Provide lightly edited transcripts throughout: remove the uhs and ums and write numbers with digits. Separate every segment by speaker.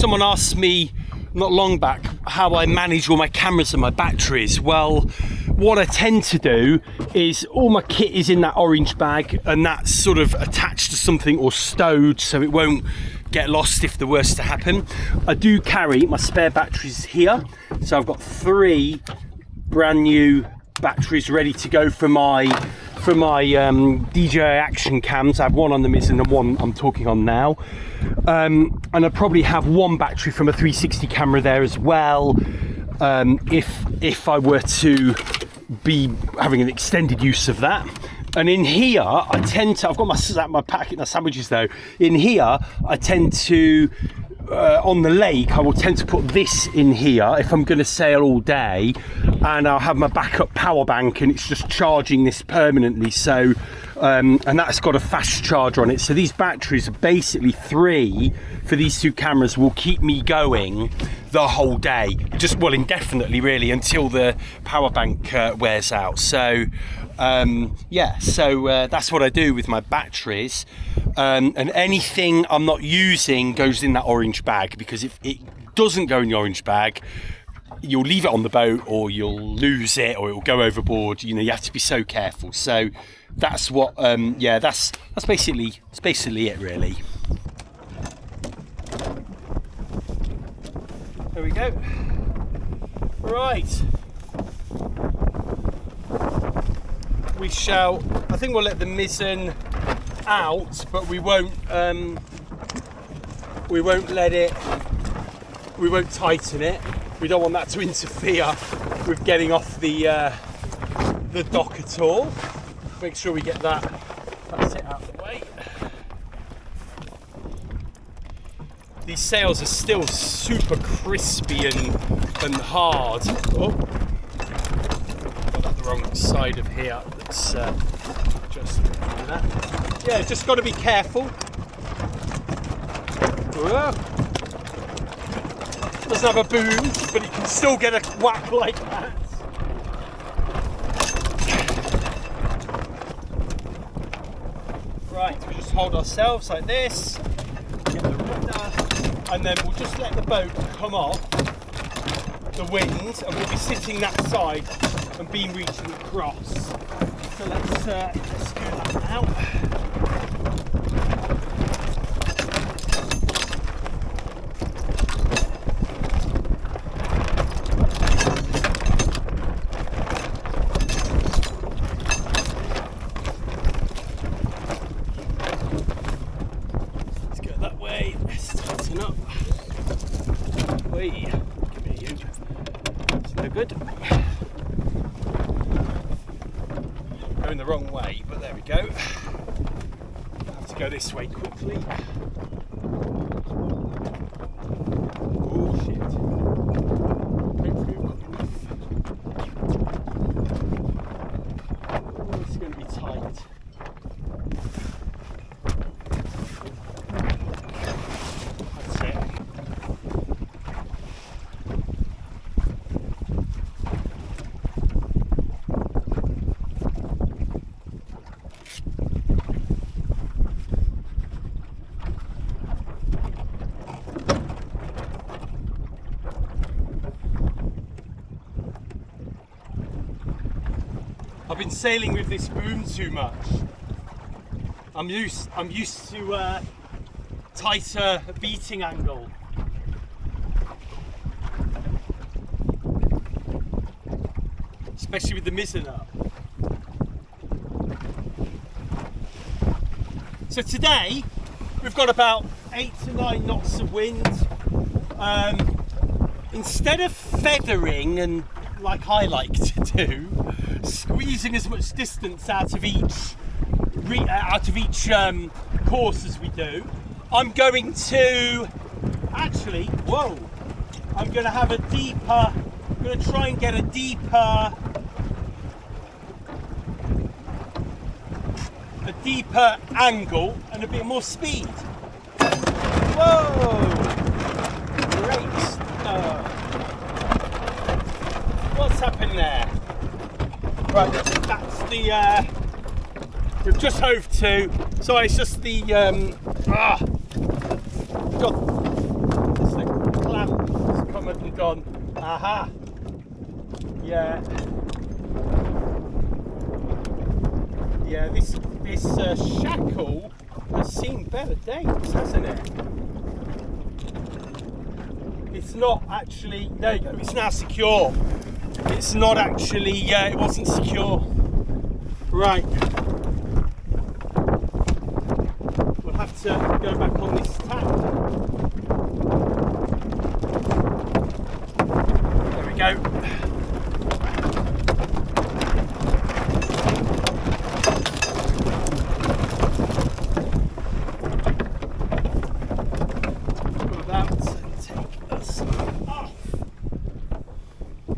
Speaker 1: Someone asked me not long back how I manage all my cameras and my batteries. Well, what I tend to do is all my kit is in that orange bag, and that's sort of attached to something or stowed so it won't get lost if the worst to happen. I do carry my spare batteries here, so I've got 3 brand new batteries ready to go for my DJI action cams. I have one on the mizzen and one I'm talking on now, and I probably have 1 battery from a 360 camera there as well, if I were to be having an extended use of that. And in here I tend to, I've got my packet, my sandwiches though. In here I tend to on the lake, I will tend to put this in here if I'm going to sail all day, and I'll have my backup power bank, and it's just charging this permanently. So, and that's got a fast charger on it. So these batteries are basically 3 for these 2 cameras will keep me going the whole day, just, well, indefinitely really, until the power bank wears out. So yeah, so that's what I do with my batteries, and anything I'm not using goes in that orange bag, because if it doesn't go in the orange bag, you'll leave it on the boat or you'll lose it or it'll go overboard. You know, you have to be so careful. So that's what yeah, that's basically it really. There we go. Right, we shall, I think we'll let the mizzen out, but we won't tighten it. We don't want that to interfere with getting off the dock at all. Make sure we get that's it out of the way. These sails are still super crispy and hard. Oh, got that the wrong side of here. Let's just do that. Yeah, just got to be careful. Whoa. Doesn't have a boom, but you can still get a whack like that. Right, we just hold ourselves like this, get the rudder, and then we'll just let the boat come off the wind, and we'll be sitting that side and beam reaching across. So let's do that now. Good. Going the wrong way, but there we go. I have to go this way quickly. Oh shit. Hopefully we've got enough. Oh, this is going to be tight. That's it. I've been sailing with this boom too much. I'm used to tighter beating angle. Especially with the mizzen up. So today we've got about 8 to 9 knots of wind. Instead of feathering and like I like to do, squeezing as much distance out of each course as we do, I'm going to actually, whoa, I'm going to have I'm going to try and get a deeper angle and a bit more speed. Whoa, great stuff. What's happened there? Right, that's the, we've just hove to, so it's just the, God, this thing. gone. Aha. Yeah. Yeah, this shackle has seen better days, hasn't it? It's not actually, there you go, it's now secure. It's not actually, yeah, it wasn't secure. Right. We'll have to go back on this tack.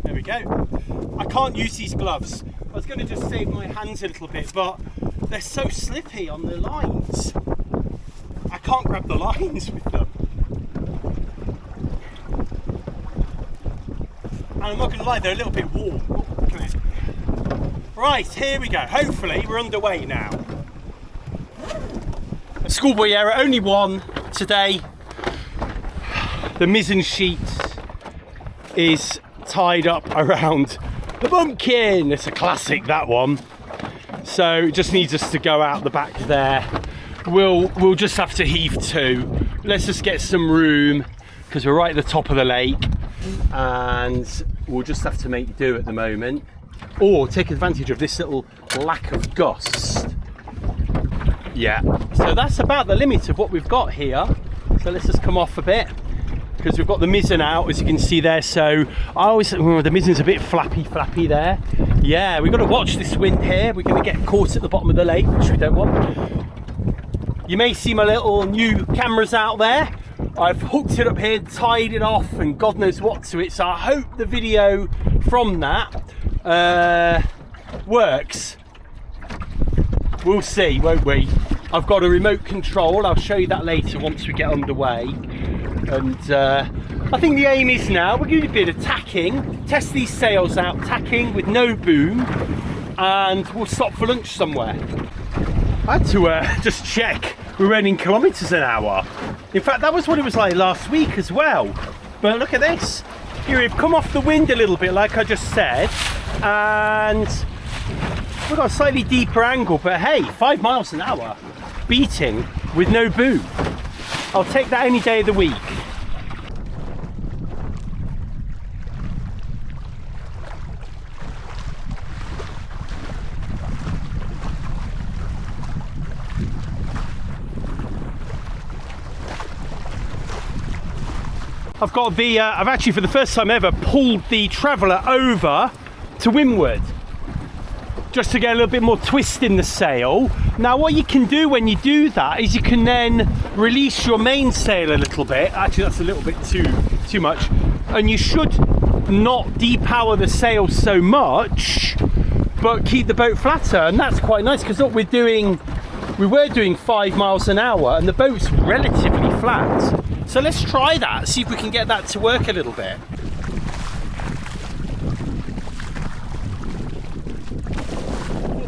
Speaker 1: There we go. I can't use these gloves. I was going to just save my hands a little bit, but they're so slippy on the lines. I can't grab the lines with them. And I'm not going to lie, they're a little bit warm. Oh, come here. Right, here we go. Hopefully we're underway now. A schoolboy error, only one today. The mizzen sheet is tied up around the bumpkin. It's a classic, that one. So it just needs us to go out the back there. We'll just have to heave to. Let's just get some room because we're right at the top of the lake, and we'll just have to make do at the moment, or take advantage of this little lack of gust. Yeah, so that's about the limit of what we've got here. So let's just come off a bit, because we've got the mizzen out, as you can see there. So I always think, the mizzen's a bit flappy there. Yeah, we've got to watch this wind here. We're going to get caught at the bottom of the lake, which we don't want. You may see my little new cameras out there. I've hooked it up here, tied it off, and God knows what to it. So I hope the video from that works. We'll see, won't we? I've got a remote control. I'll show you that later once we get underway. And I think the aim is now, we're going to do a bit of tacking, test these sails out, tacking with no boom, and we'll stop for lunch somewhere. I had to just check, we're running kilometres an hour. In fact, that was what it was like last week as well. But look at this. Here we've come off the wind a little bit, like I just said, and we've got a slightly deeper angle, but hey, 5 miles an hour, beating with no boom. I'll take that any day of the week. I've actually, for the first time ever, pulled the Traveller over to windward, just to get a little bit more twist in the sail. Now what you can do when you do that is you can then release your mainsail a little bit. Actually, that's a little bit too much, and you should not depower the sail so much, but keep the boat flatter. And that's quite nice, because look, we were doing 5 miles an hour and the boat's relatively flat. So let's try that, see if we can get that to work a little bit.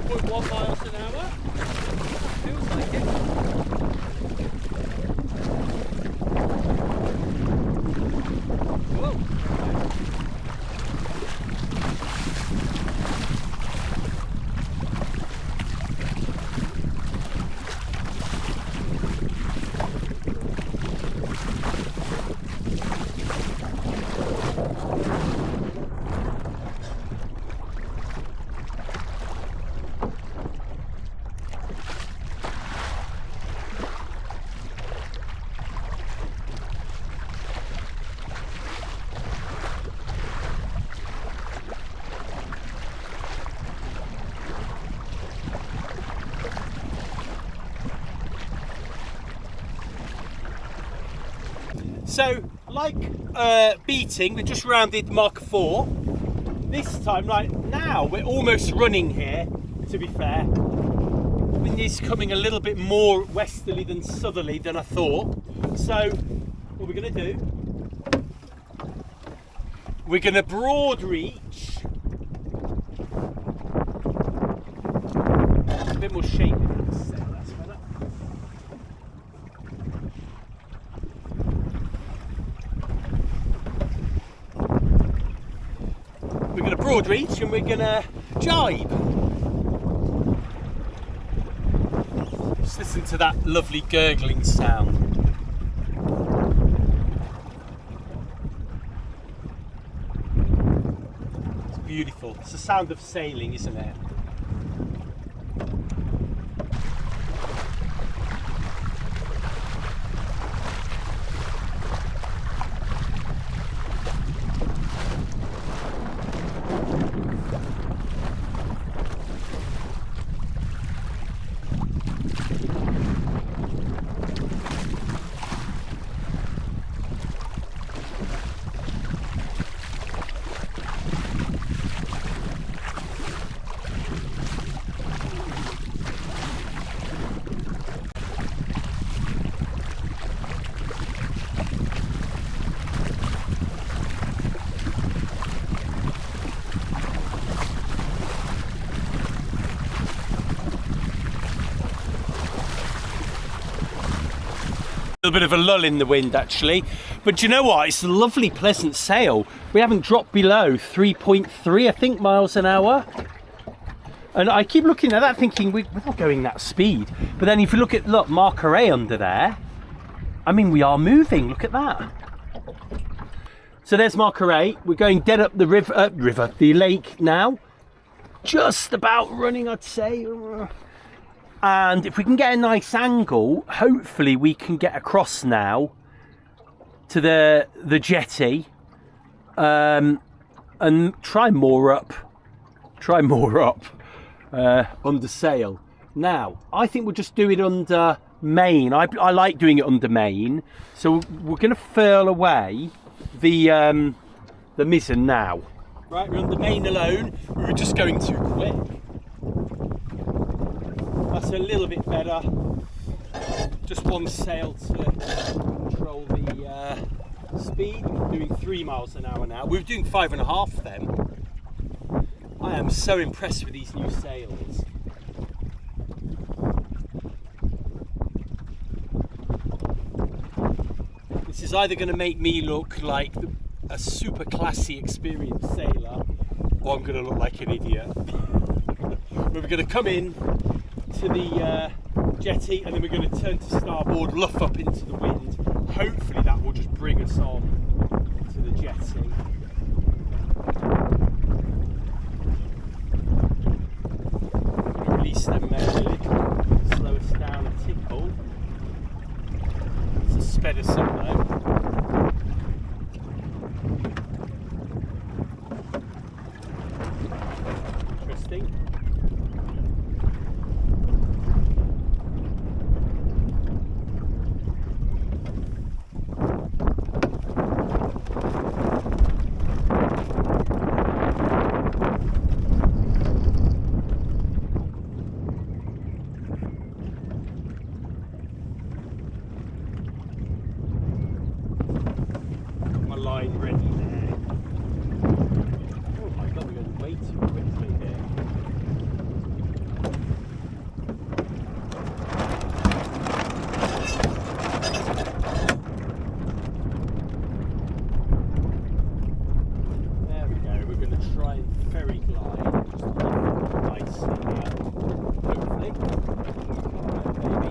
Speaker 1: 4.1 miles an hour. Feels like it. Whoa. So, like beating, we just rounded Mach 4. This time, right now, we're almost running here, to be fair. Wind is coming a little bit more westerly than southerly than I thought. So, what we're going to do, we're going to broad reach. A bit more shape in this sail, that's better. Broadreach and we're gonna jibe. Just listen to that lovely gurgling sound. It's beautiful. It's the sound of sailing, isn't it? A little bit of a lull in the wind actually, but do you know what, it's a lovely pleasant sail. We haven't dropped below 3.3 I think miles an hour, and I keep looking at that thinking we're not going that speed, but then if you look Marker A under there, I mean we are moving, look at that. So there's Marker A, we're going dead up the the lake now, just about running I'd say. And if we can get a nice angle, hopefully we can get across now to the jetty and try more up under sail. Now, I think we'll just do it under main. I like doing it under main. So we're going to furl away the mizzen now. Right, we're under main alone. We were just going too quick. That's a little bit better. Just one sail to control the speed. We're doing 3 miles an hour now. We were doing 5.5 then. I am so impressed with these new sails. This is either going to make me look like a super classy, experienced sailor, or I'm going to look like an idiot. We're going to come in to the jetty and then we're going to turn to starboard, luff up into the wind. Hopefully that will just bring us on to the jetty. Release them manually, slow us down a tickle. It's a sped us up though. Interesting. Line ready there. Oh my god, we're going way too quickly here. There we go, we're going to try and ferry glide just nicely here. Hopefully. Maybe.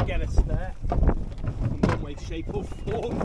Speaker 1: Get us there in one way, shape or form.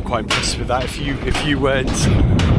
Speaker 1: quite impressed with that if you weren't.